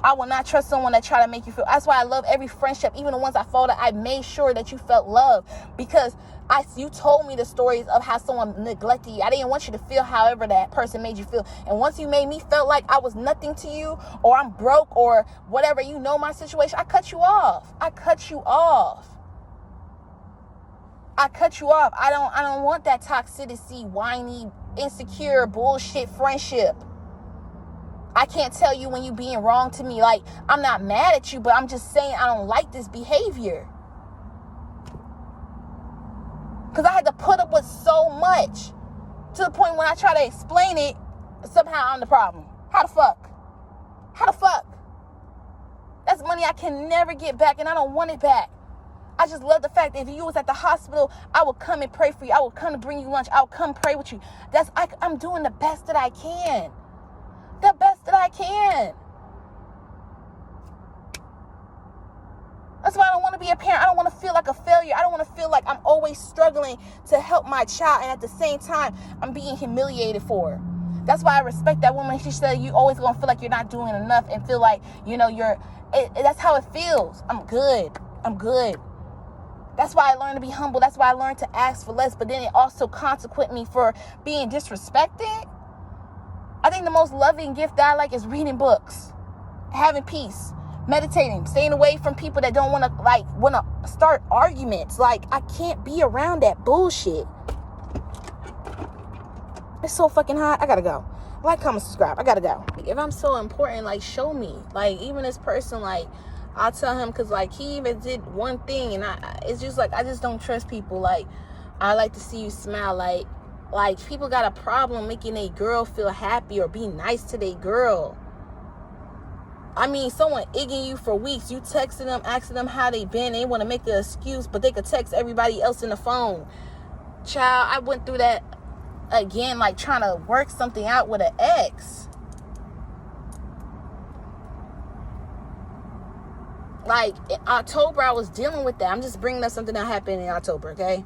I will not trust someone that try to make you feel. That's why I love every friendship, even the ones I followed. I made sure that you felt love, because you told me the stories of how someone neglected you. I didn't want you to feel however that person made you feel. And once you made me feel like I was nothing to you, or I'm broke, or whatever, you know my situation, I cut you off. I cut you off. I cut you off. I don't want that toxicity, whiny, insecure, bullshit friendship. I can't tell you when you being wrong to me. Like, I'm not mad at you, but I'm just saying I don't like this behavior. Because I had to put up with so much, to the point when I try to explain it, somehow I'm the problem. How the fuck? How the fuck? That's money I can never get back, and I don't want it back. I just love the fact that if you was at the hospital, I will come and pray for you. I will come to bring you lunch. I will come pray with you. I'm doing the best that I can. The best that I can. That's why I don't want to be a parent. I don't want to feel like a failure. I don't want to feel like I'm always struggling to help my child, and at the same time, I'm being humiliated for her. That's why I respect that woman. She said, you always going to feel like you're not doing enough and feel like, that's how it feels. I'm good. That's why I learned to be humble. That's why I learned to ask for less. But then it also consequent me for being disrespected. I think the most loving gift that I like is reading books, having peace, meditating, staying away from people that don't want to start arguments. Like, I can't be around that bullshit. It's so fucking hot. I gotta go. Like, comment, subscribe. I gotta go. If I'm so important, like, show me. Like, even this person, like, I'll tell him, because, like, he even did one thing, and it's just, like, I just don't trust people. Like, I like to see you smile. Like, people got a problem making a girl feel happy or be nice to their girl. I mean, someone egging you for weeks. You texting them, asking them how they been. They want to make an excuse, but they could text everybody else in the phone. Child, I went through that again, like, trying to work something out with an ex. Like, in October, I was dealing with that. I'm just bringing up something that happened in October, okay?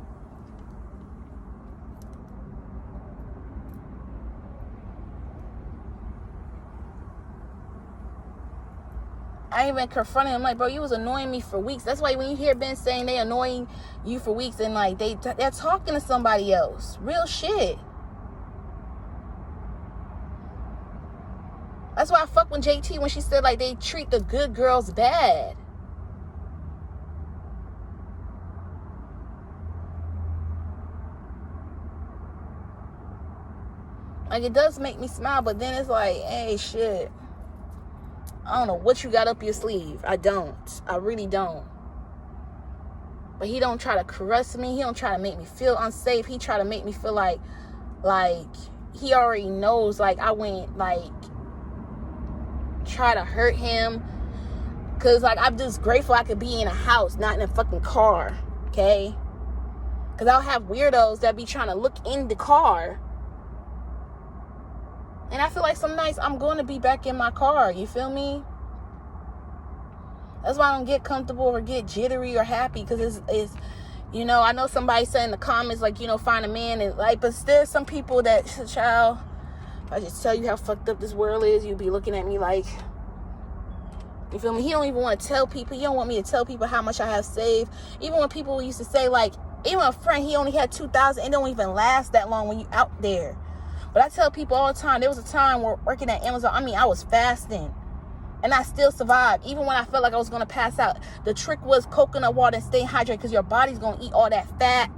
I even confronted him, like, bro, you was annoying me for weeks. That's why when you hear Ben saying they annoying you for weeks, and, like, they're talking to somebody else. Real shit. That's why I fuck with JT when she said, like, they treat the good girls bad. Like, it does make me smile, but then it's like, hey, shit. I don't know what you got up your sleeve. I don't. I really don't. But he don't try to caress me. He don't try to make me feel unsafe. He try to make me feel like he already knows, like, I went, like, try to hurt him. Because, like, I'm just grateful I could be in a house, not in a fucking car, okay? Because I'll have weirdos that be trying to look in the car. And I feel like some nights I'm going to be back in my car. You feel me? That's why I don't get comfortable or get jittery or happy. Because it's I know somebody said in the comments, like, find a man. And, like, but there's some people that, child, if I just tell you how fucked up this world is, you'd be looking at me like, you feel me? He don't even want to tell people. He don't want me to tell people how much I have saved. Even when people used to say, like, even a friend, he only had $2,000. It don't even last that long when you out there. But I tell people all the time, there was a time where working at Amazon, I was fasting. And I still survived. Even when I felt like I was going to pass out. The trick was coconut water and staying hydrated. Because your body's going to eat all that fat,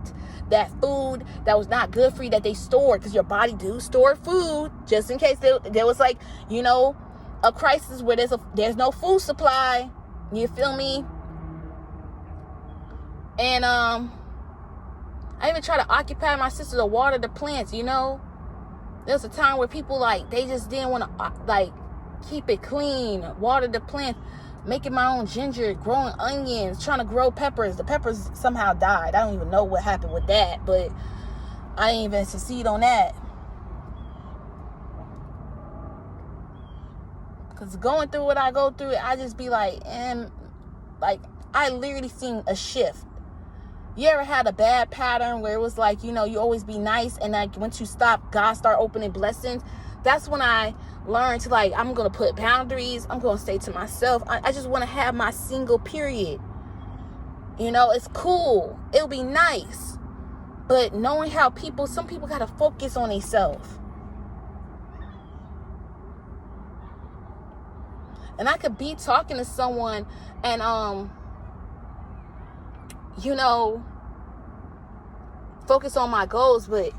that food that was not good for you that they stored. Because your body do store food. Just in case there was, like, a crisis where there's no food supply. You feel me? And I even try to occupy my sister to water the plants, There's a time where people, like, they just didn't want to, like, keep it clean, water the plants, making my own ginger, growing onions, trying to grow peppers. The peppers somehow died. I don't even know what happened with that, but I didn't even succeed on that. Because going through what I go through, I just be like, I literally seen a shift. You ever had a bad pattern where it was like, you always be nice, and like once you stop, God start opening blessings? That's when I learned to, like, I'm going to put boundaries. I'm going to stay to myself. I just want to have my single period. It's cool. It'll be nice. But knowing how some people got to focus on themselves. And I could be talking to someone and, focus on my goals, but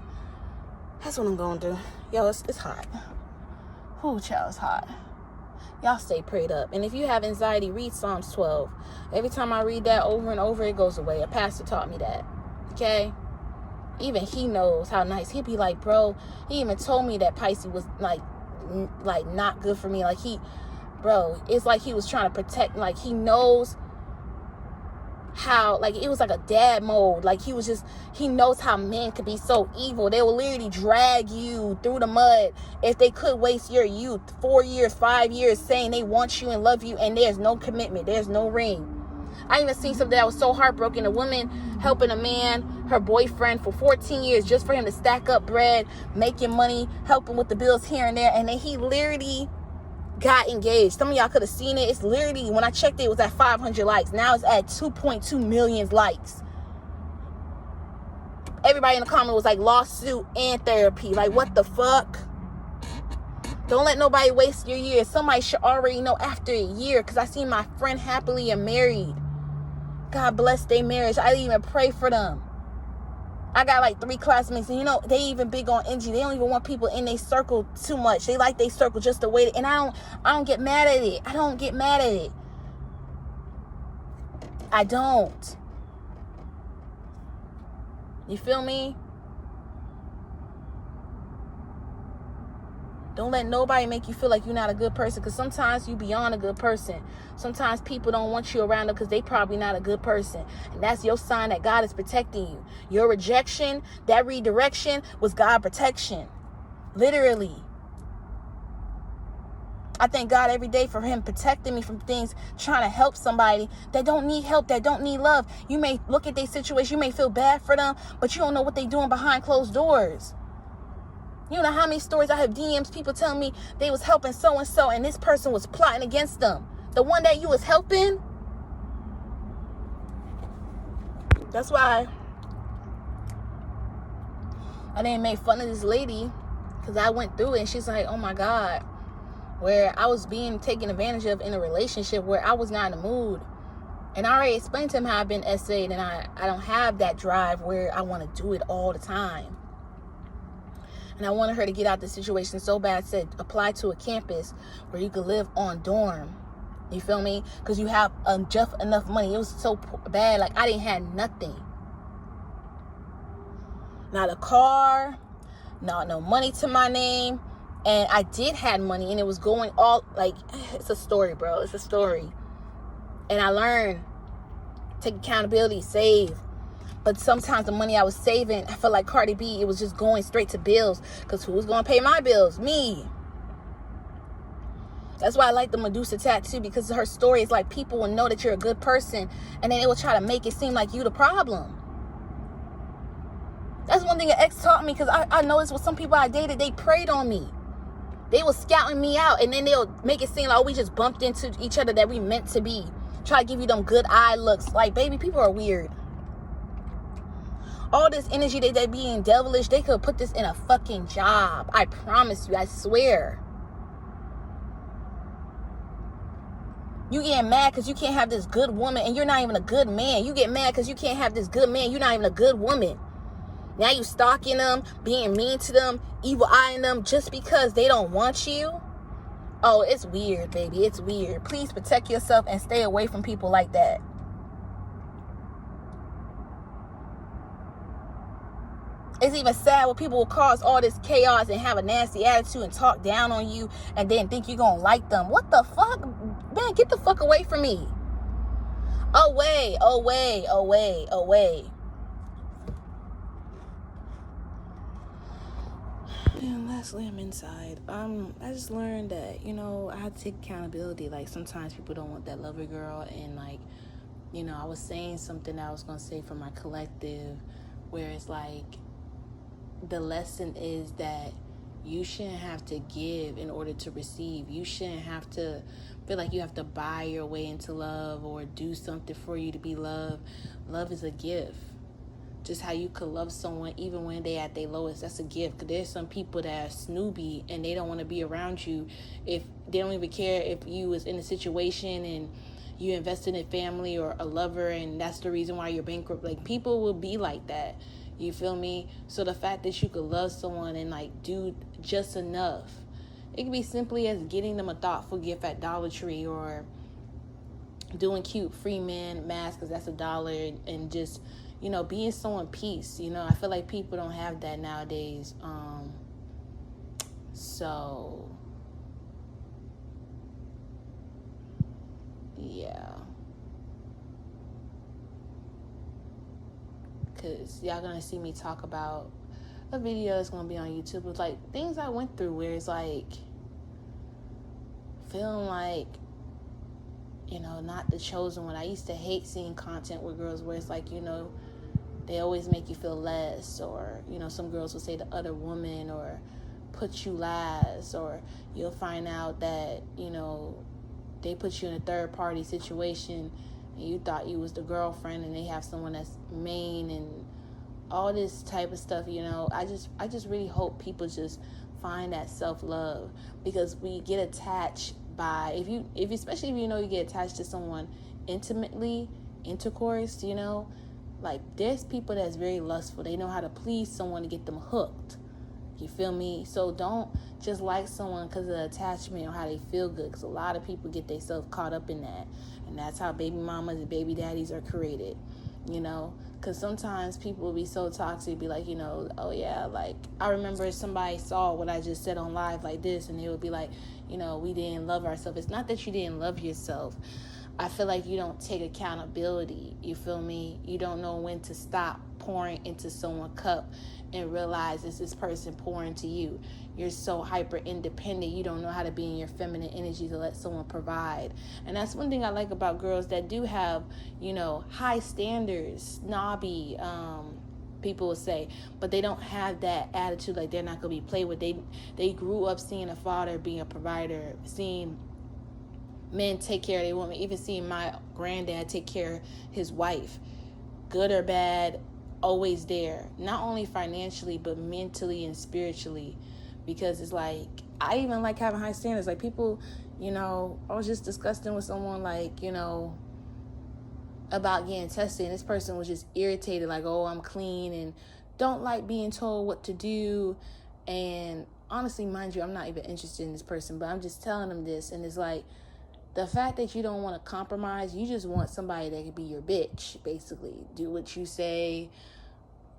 that's what I'm going to do. Yo, it's hot. Ooh, child, it's hot. Y'all stay prayed up. And if you have anxiety, read Psalms 12. Every time I read that over and over, it goes away. A pastor taught me that. Okay? Even he knows how nice. He'd be like, bro, he even told me that Pisces was like not good for me. Like bro, it's like he was trying to protect, like he knows how, like it was like a dad mode. Like he knows how men could be so evil. They will literally drag you through the mud if they could waste your youth 4 years, 5 years saying they want you and love you, and there's no commitment, there's no ring. I even seen something that was so heartbroken. A woman helping a man, her boyfriend, for 14 years just for him to stack up bread, making money, helping with the bills here and there, and then he literally got engaged. Some of y'all could have seen it. It's literally, when I checked it, it was at 500 likes. Now it's at 2.2 million likes. Everybody in the comment was like, lawsuit and therapy. Like, what the fuck? Don't let nobody waste your years. Somebody should already know after a year, because I seen my friend happily and married. God bless their marriage. I didn't even pray for them. I got like 3 classmates, and they even big on energy. They don't even want people in their circle too much. They like their circle just the way and I don't get mad at it. I don't get mad at it. I don't. You feel me? Don't let nobody make you feel like you're not a good person, because sometimes you beyond a good person. Sometimes people don't want you around them because they probably not a good person. And that's your sign that God is protecting you. Your rejection, that redirection was God protection. Literally. I thank God every day for him protecting me from things, trying to help somebody that don't need help, that don't need love. You may look at their situation, you may feel bad for them, but you don't know what they're doing behind closed doors. You know how many stories I have DMs, people telling me they was helping so-and-so and this person was plotting against them. The one that you was helping. That's why I didn't make fun of this lady, because I went through it and she's like, oh my God, where I was being taken advantage of in a relationship where I was not in the mood. And I already explained to him how I've been essayed, and I don't have that drive where I want to do it all the time. And I wanted her to get out the situation so bad. I said, apply to a campus where you could live on dorm. You feel me? Because you have just enough money. It was so bad. Like, I didn't have nothing. Not a car. No money to my name. And I did have money, and it was going all, like, it's a story, bro. It's a story. And I learned, take accountability, save. But sometimes the money I was saving, I felt like Cardi B, it was just going straight to bills. Because who was going to pay my bills? Me. That's why I like the Medusa tattoo, because her story is like, people will know that you're a good person, and then they will try to make it seem like you the problem. That's one thing an ex taught me, because I noticed with some people I dated, they preyed on me. They were scouting me out, and then they'll make it seem like, oh, we just bumped into each other, that we meant to be. Try to give you them good eye looks. Like, baby, people are weird. All this energy they being devilish, they could put this in a fucking job. I promise you, I swear. You getting mad because you can't have this good woman, and you're not even a good man. You get mad because you can't have this good man. You're not even a good woman. Now you stalking them, being mean to them, evil eyeing them just because they don't want you. Oh, it's weird, baby. It's weird. Please protect yourself and stay away from people like that. It's even sad when people will cause all this chaos and have a nasty attitude and talk down on you and then think you're going to like them. What the fuck? Man, get the fuck away from me. Away, away, away, away. And lastly, I'm inside. I just learned that, I had to take accountability. Like, sometimes people don't want that lover girl, and like, I was saying something that I was going to say for my collective, where it's like the lesson is that you shouldn't have to give in order to receive. You shouldn't have to feel like you have to buy your way into love or do something for you to be loved. Love is a gift. Just how you could love someone even when they at their lowest, that's a gift. Because there's some people that are snoopy and they don't want to be around you if they don't even care if you was in a situation and you invested in family or a lover and that's the reason why you're bankrupt. Like, people will be like that. You feel me? So the fact that you could love someone and like do just enough, it could be simply as getting them a thoughtful gift at Dollar Tree, or doing cute free man masks because that's $1, and just being someone peace. I feel like people don't have that nowadays. So yeah, because y'all gonna see me talk about a video that's gonna be on YouTube with like things I went through, where it's like feeling like not the chosen one. I used to hate seeing content with girls where it's like they always make you feel less, or some girls will say the other woman, or put you last, or you'll find out that they put you in a third party situation and you thought you was the girlfriend and they have someone that's main, and all this type of stuff. I just really hope people just find that self-love, because we get attached by, if especially if you get attached to someone intimately, intercourse, like there's people that's very lustful. They know how to please someone to get them hooked. You feel me? So don't just like someone because of the attachment or how they feel good, because a lot of people get themselves caught up in that, and that's how baby mamas and baby daddies are created. Because sometimes people will be so toxic, be like, oh yeah, like I remember somebody saw what I just said on live like this, and they would be like, we didn't love ourselves. It's not that you didn't love yourself. I feel like you don't take accountability. You feel me? You don't know when to stop pouring into someone's cup and realize it's this person pouring to you. You're so hyper independent. You don't know how to be in your feminine energy to let someone provide. And that's one thing I like about girls that do have, high standards, snobby, people will say, but they don't have that attitude like they're not going to be played with. They grew up seeing a father being a provider, seeing men take care of their woman, even seeing my granddad take care of his wife, good or bad, always there, not only financially but mentally and spiritually. Because it's like, I even like having high standards. Like people, I was just discussing with someone like, about getting tested, and this person was just irritated, like, oh, I'm clean and don't like being told what to do. And honestly, mind you, I'm not even interested in this person, but I'm just telling them this, and it's like, the fact that you don't want to compromise, you just want somebody that can be your bitch, basically. Do what you say.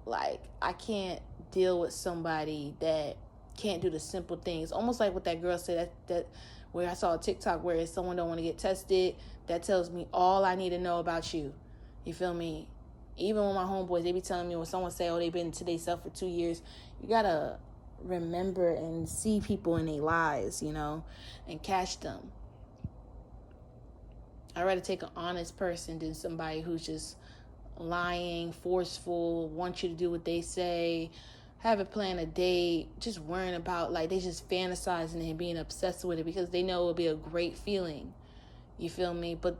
Like, I can't deal with somebody that can't do the simple things. Almost like what that girl said, that where I saw a TikTok where someone don't want to get tested, that tells me all I need to know about you. You feel me? Even when my homeboys, they be telling me when someone say, oh, they've been to themselves for 2 years, you gotta remember and see people in their lies, and catch them. I'd rather take an honest person than somebody who's just lying, forceful, want you to do what they say, haven't planned a date, just worrying about, like, they just fantasizing and being obsessed with it because they know it'll be a great feeling. You feel me? But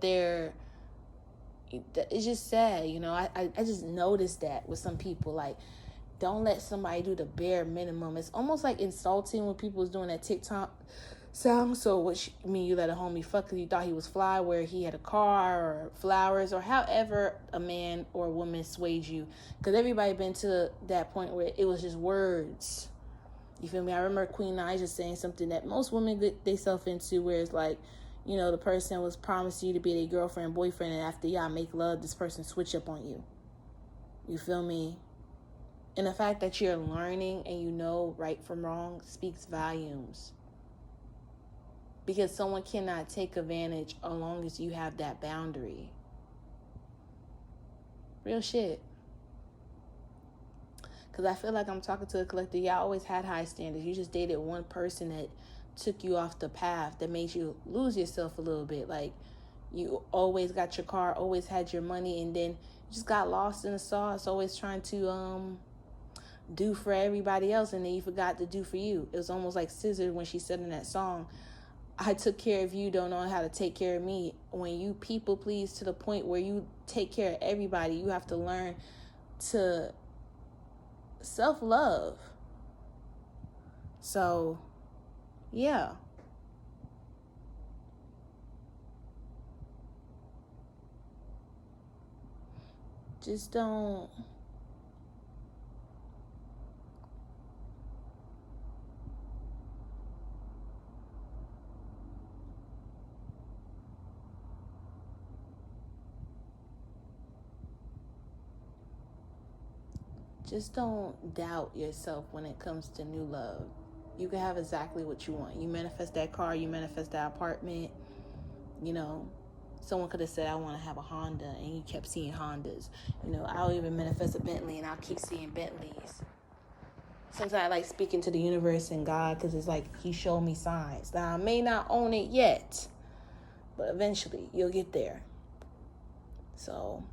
it's just sad, I just noticed that with some people. Like, don't let somebody do the bare minimum. It's almost like insulting when people was doing that TikTok sound. So what mean you let a homie fuck because you thought he was fly, where he had a car or flowers or however a man or a woman swayed you? Because everybody been to that point where it was just words. You feel me? I remember Queen Naija saying something that most women get themselves into, where it's like, the person was promising you to be their girlfriend, boyfriend, and after y'all make love, this person switch up on you. You feel me? And the fact that you're learning and you know right from wrong speaks volumes. Because someone cannot take advantage as long as you have that boundary. Real shit. Because I feel like I'm talking to a collective. Y'all always had high standards. You just dated one person that took you off the path, that made you lose yourself a little bit. Like, You always got your car, always had your money, and then you just got lost in the sauce, always trying to do for everybody else, and then you forgot to do for you. It was almost like Scissor when she said in that song, I took care of you, don't know how to take care of me. When you people please to the point where you take care of everybody, you have to learn to self-love. So, yeah. Just don't doubt yourself when it comes to new love. You can have exactly what you want. You manifest that car, you manifest that apartment. You know, someone could have said, I want to have a Honda, and you kept seeing Hondas. You know, I'll even manifest a Bentley, and I'll keep seeing Bentleys. Sometimes I like speaking to the universe and God, because it's like He showed me signs. Now, I may not own it yet, but eventually you'll get there. So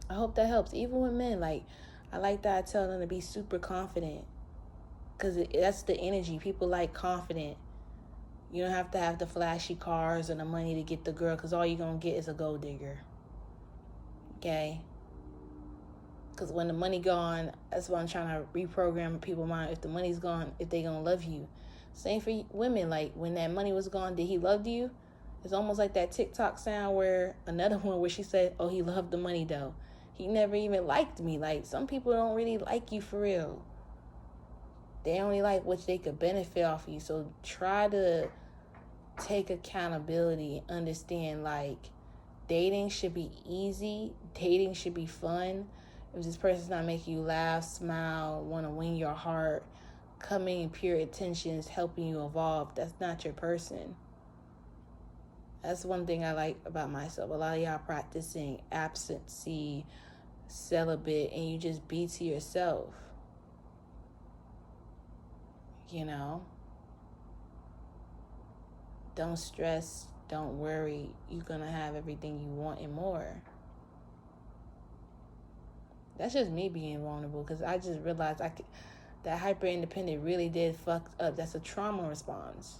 I hope that helps. Even with men, like, I like that I tell them to be super confident, because that's the energy. People like confident. You don't have to have the flashy cars and the money to get the girl, because all you're going to get is a gold digger. Okay? Because when the money gone, that's what I'm trying to reprogram people's mind. If the money's gone, if they going to love you. Same for women. Like, when that money was gone, did he love you? It's almost like that TikTok sound where another one where she said, oh, he loved the money though. He never even liked me. Like, some people don't really like you for real. They only like what they could benefit off of you. So try to take accountability. Understand, like, dating should be easy. Dating should be fun. If this person's not making you laugh, smile, want to win your heart, coming in pure intentions, helping you evolve, that's not your person. That's one thing I like about myself. A lot of y'all practicing abstinence, celibate, and you just be to yourself. You know? Don't stress. Don't worry. You're going to have everything you want and more. That's just me being vulnerable, because I just realized that hyper-independent really did fuck up. That's a trauma response.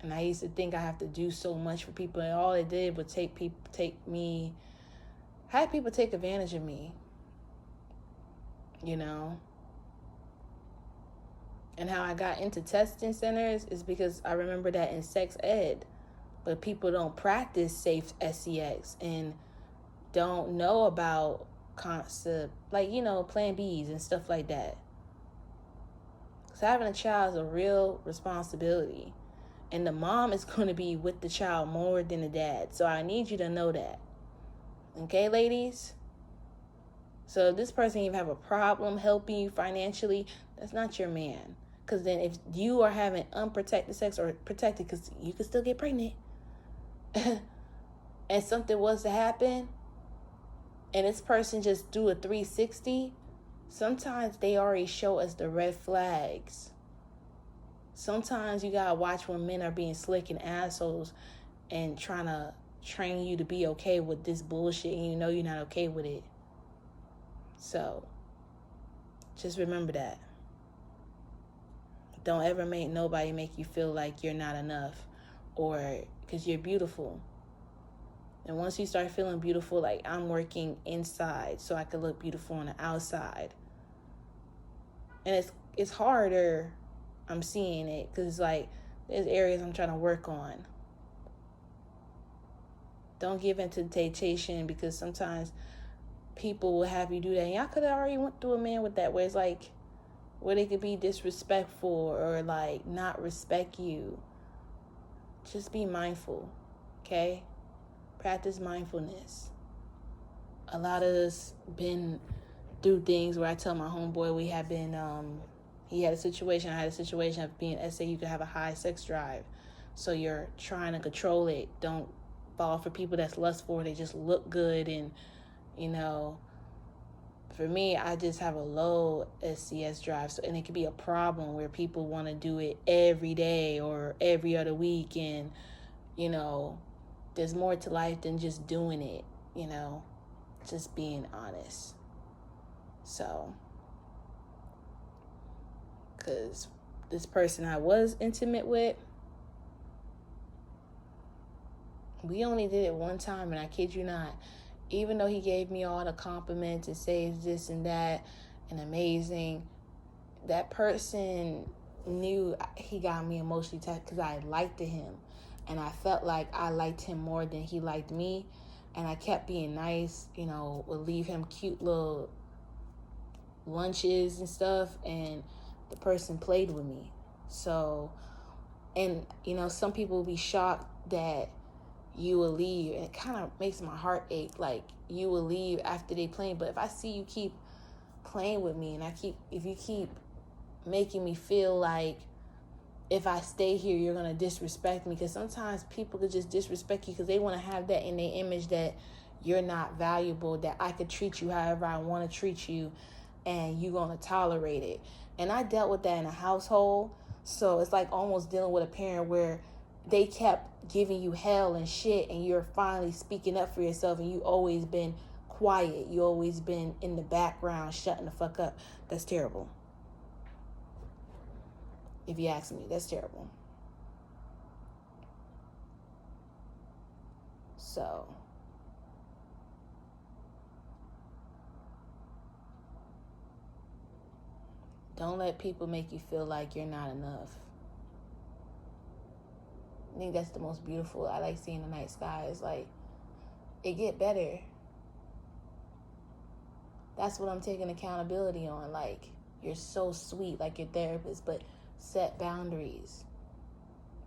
And I used to think I have to do so much for people, and all it did was had people take advantage of me, you know. And how I got into testing centers is because I remember that in sex ed, but people don't practice safe sex and don't know about concept, like, you know, plan Bs and stuff like that. So having a child is a real responsibility. And the mom is going to be with the child more than the dad. So I need you to know that. Okay, ladies? So if this person even have a problem helping you financially, that's not your man. Because then if you are having unprotected sex, or protected, because you can still get pregnant, and something was to happen, and this person just do a 360, sometimes they already show us the red flags. Sometimes you gotta watch when men are being slick and assholes and trying to train you to be okay with this bullshit, and you know you're not okay with it. So just remember that. Don't ever make nobody make you feel like you're not enough, or because you're beautiful. And once you start feeling beautiful, like, I'm working inside so I can look beautiful on the outside. And it's harder. I'm seeing it, because, like, there's areas I'm trying to work on. Don't give in to temptation, because sometimes people will have you do that. And y'all could have already went through a man with that, where it's like, where they could be disrespectful or like not respect you. Just be mindful, okay? Practice mindfulness. A lot of us been through things where I tell my homeboy we have been, he had a situation, I had a situation of being SA, you could have a high sex drive. So you're trying to control it. Don't fall for people that's lustful. They just look good. And, you know, for me, I just have a low SCS drive. So, and it could be a problem where people want to do it every day or every other week. And, you know, there's more to life than just doing it, you know, just being honest. So, because this person I was intimate with, we only did it one time, and I kid you not, even though he gave me all the compliments and says this and that and amazing, that person knew he got me emotionally touched because I liked him, and I felt like I liked him more than he liked me, and I kept being nice, you know, would leave him cute little lunches and stuff, and the person played with me. So, and you know, some people will be shocked that you will leave, and it kind of makes my heart ache, like you will leave after they playing. But if I see you keep playing with me, and if you keep making me feel like if I stay here you're gonna disrespect me, because sometimes people could just disrespect you because they want to have that in their image that you're not valuable, that I could treat you however I want to treat you and you're gonna tolerate it. And I dealt with that in a household, so it's like almost dealing with a parent where they kept giving you hell and shit, and you're finally speaking up for yourself, and you always been quiet, you always been in the background shutting the fuck up. That's terrible. If you ask me, that's terrible. So, don't let people make you feel like you're not enough. I think that's the most beautiful. I like seeing the night sky. It's like, it get better. That's what I'm taking accountability on. Like, you're so sweet, like your therapist, but set boundaries.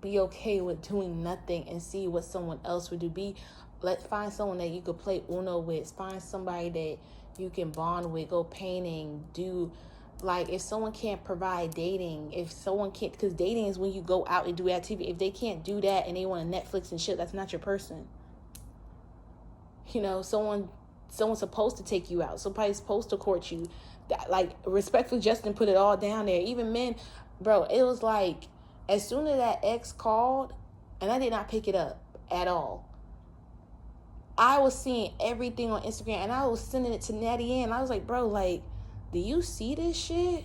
Be okay with doing nothing and see what someone else would do. Find someone that you could play Uno with. Find somebody that you can bond with. Go painting. Like, if someone can't provide dating, if someone can't, because dating is when you go out and do activity. If they can't do that and they want to Netflix and shit, that's not your person. You know, someone's supposed to take you out. Somebody's supposed to court you. Like, respectfully, Justin put it all down there. Even men, bro, it was like, as soon as that ex called, and I did not pick it up at all, I was seeing everything on Instagram, and I was sending it to Natty Ann. I was like, bro, like, do you see this shit?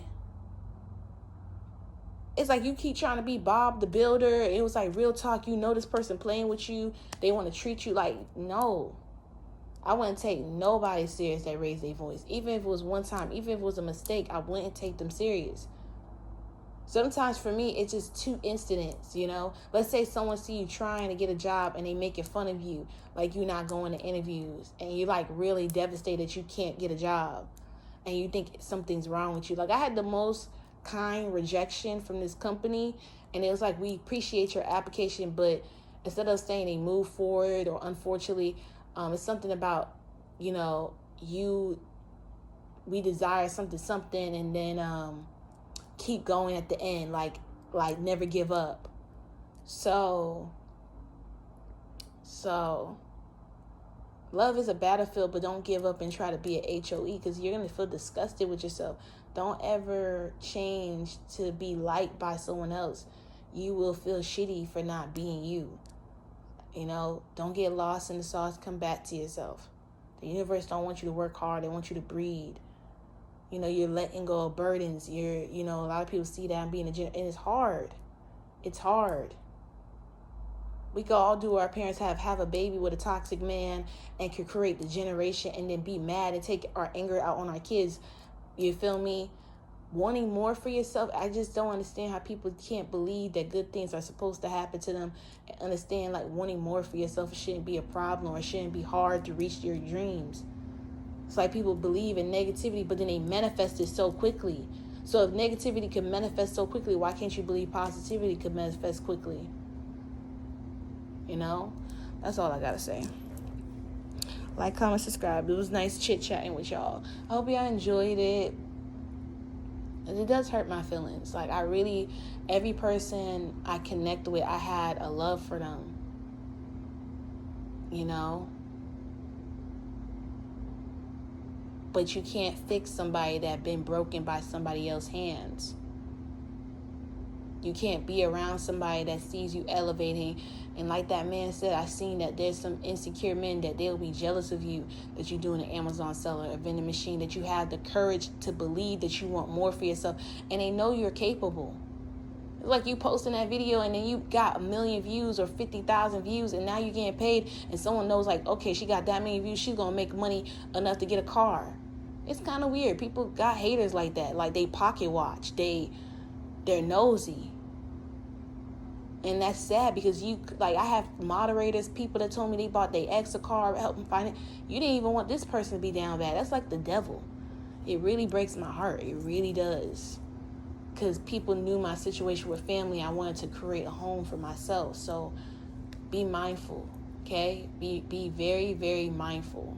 It's like you keep trying to be Bob the Builder. It was like, real talk, you know this person playing with you. They want to treat you like, no. I wouldn't take nobody serious that raised their voice. Even if it was one time, even if it was a mistake, I wouldn't take them serious. Sometimes for me, it's just two incidents, you know. Let's say someone see you trying to get a job and they making fun of you, like you're not going to interviews, and you're like really devastated that you can't get a job, and you think something's wrong with you. Like, I had the most kind rejection from this company, and it was like, we appreciate your application, but instead of saying they move forward, or unfortunately, it's something about, you know, we desire something, and then keep going at the end, like never give up. So love is a battlefield, but don't give up and try to be a HOE, because you're going to feel disgusted with yourself. Don't ever change to be liked by someone else. You will feel shitty for not being you. You know, don't get lost in the sauce. Come back to yourself. The universe don't want you to work hard. They want you to breed. You know, you're letting go of burdens. A lot of people see that I'm being and it's hard. It's hard. We could all do. Our parents have a baby with a toxic man and could create the generation, and then be mad and take our anger out on our kids. You feel me? Wanting more for yourself. I just don't understand how people can't believe that good things are supposed to happen to them, and understand, like, wanting more for yourself shouldn't be a problem, or it shouldn't be hard to reach your dreams. It's like people believe in negativity, but then they manifest it so quickly. So if negativity can manifest so quickly, why can't you believe positivity could manifest quickly? You know? That's all I gotta say. Like, comment, subscribe. It was nice chit-chatting with y'all. I hope y'all enjoyed it. It does hurt my feelings. Like, every person I connect with, I had a love for them. You know? But you can't fix somebody that been broken by somebody else's hands. You can't be around somebody that sees you elevating. And like that man said, I seen that there's some insecure men that they'll be jealous of you, that you're doing an Amazon seller, a vending machine, that you have the courage to believe that you want more for yourself. And they know you're capable. It's like you posting that video and then you got 1 million views or 50,000 views, and now you're getting paid, and someone knows like, okay, she got that many views, she's going to make money enough to get a car. It's kind of weird. People got haters like that. Like they pocket watch. They're nosy. And that's sad because I have moderators, people that told me they bought their ex a car, help them find it. You didn't even want this person to be down bad. That's like the devil. It really breaks my heart. It really does. Because people knew my situation with family. I wanted to create a home for myself. So be mindful, okay? Be very, very mindful.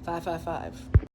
555.